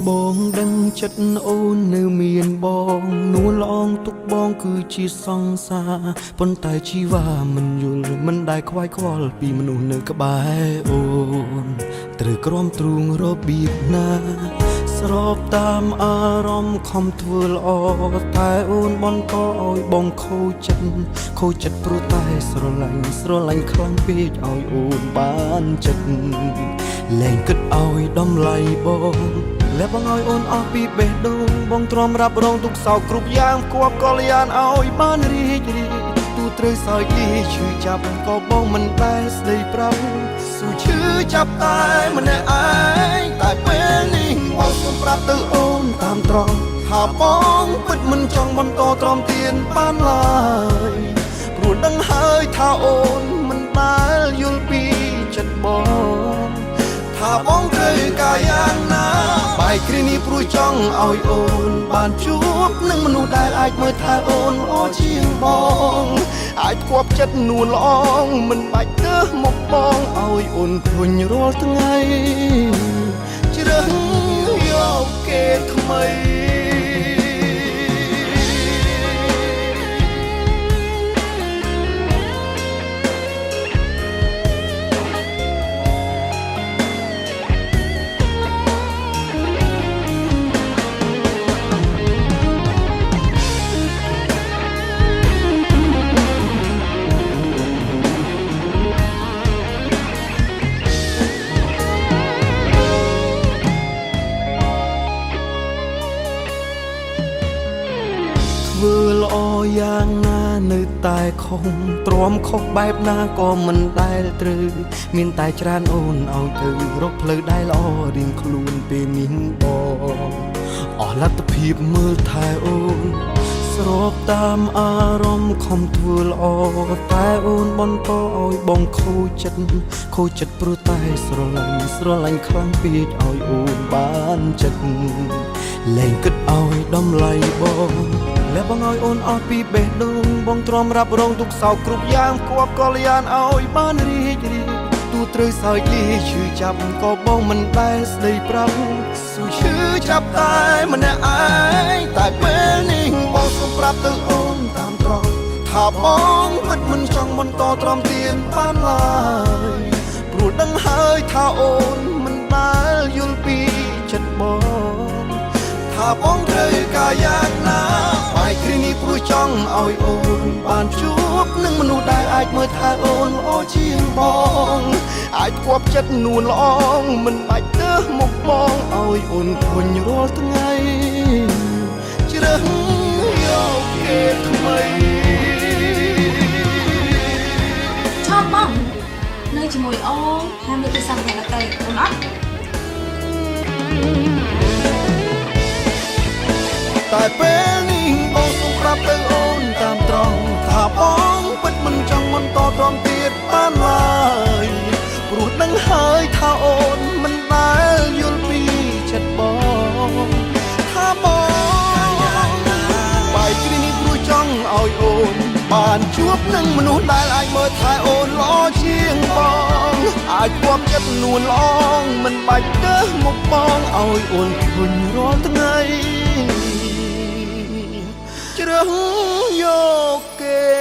បងដឹងចិត្តអូននៅមានបងនួនល្អងទុកបងគឺជាសង្សារប៉ុន្តែជីវ៉ាមិនយល់មិនដែលខ្វាយខ្វល់ពីមនុស្សនៅក្បែរអូនត្រូវក្រំទ្រូងរបៀបណាស្របតាមអារម្មណ៍ខំធ្វើល្អតែអូនបន្តឲ្យបងខូចចិត្តព្រោះតែស្រឡាញ់ខ្លាំងពេកឲ្យអូនបានចិត្តលែងគិតឲ្យតម្លៃបងและបងឲ្យអូនអស់ពីបេះដូងបងទ្រាំរ៉ាប់រងទុកសោកគ្រប់យ៉ាងគប់កលយានឲ្យបានរីកទូត្រូវសោយលីឈឺចាប់ក៏បងមិនដែលស្ដីប្រាប់ស៊ូឈឺចាប់តែម្នាក់ឯងតែពេលនេះបងសូមប្រាប់ទៅអូនតាមត្រង់ថាបងពិតមិនចង់បន្តទ្រាំទានបានឡើយព្រោះដឹងហើយថាអូនមិនដែលយល់ពីចិត្តបងថាបងត្រូវការយ៉ាងណាបែកគ្រានេះព្រោះចង់ឲ្យអូនបានជួបនឹងមនុស្សដែលអាចមើលថែអូនល្អជាងបងអាចគប់ចិត្តនួនល្អងមិនបាច់ទៅមកបងឲ្យអូនធុញរាល់ថ្ងៃជ្រើសយកគេថ្មីធ្វើល្អយ៉ាងណានៅតែខុសទ្រាំខុសបែបណាក៏មិនដែលត្រូវមានតែច្រើនអូនឲ្យទៅរកផ្លូវដែលល្អរៀងខ្លួនពេលនេះបងអស់លទ្ធភាពមើលថែអូនស្របតាមអារម្មណ៍ខំធ្វើល្អតែអូនបន្តឲ្យបងខូចចិត្តព្រោះតែស្រឡាញ់ខ្លាំងពេកឲ្យអូនបានចិត្តលែងគិតឲ្យតម្លៃបងและបងឲ្យអូនអស់ពីបេះដូងបងទ្រាំរ៉ាប់រងទុកសោកគ្រប់យ៉ាងគប់កលយានឲ្យបានរីកទូត្រូវសោយលីឈឺចាប់ក៏បងមិនដែលស្ដីប្រាប់ស៊ូឈឺចាប់តែម្នាក់ឯងតែពេលនេះបងសូមប្រាប់ទៅអូនតាមត្រង់ថាបងពិតមិនចង់បន្តទ្រាំទានបានឡើយព្រោះដឹងហើយថាអូនមិនដែលយល់ពីចិត្តបងថាបងត្រូវការយ៉ាងណាបែកគ្រានេះព្រោះចង់ឲ្យអូនបានជួបនឹងមនុស្សដែលអាចមើលថែអូនល្អជាងបងអាចគប់ចិត្តនួនល្អងមិនបាច់ទៅមកបងឲ្យអូនធុញរាល់ថ្ងៃជ្រើសយកគេថ្មីชอบบ้างនៅជាមួយអូនហាមលើកទៅសាំអ្នកទៅអូនអត់តែពេលនេះបងសូមប្រាប់ទៅអូនតាមត្រង់ថាបងពិតមិនចង់បន្តទ្រាំទៀតបានឡើយព្រោះដឹងហើយថាអូនមិនដែលយល់ពីចិត្តបងថាបងបែកគ្រានេះព្រោះចង់ឲ្យអូនបានជួបនឹងមនុស្សដែលអាចមើលថែអូនល្អជាងបងអាចគប់ចិត្តនួនល្អងមិនបាច់ទៅមកបងឲ្យអូនធុញរាល់ថ្ងៃជ្រើសយកគេ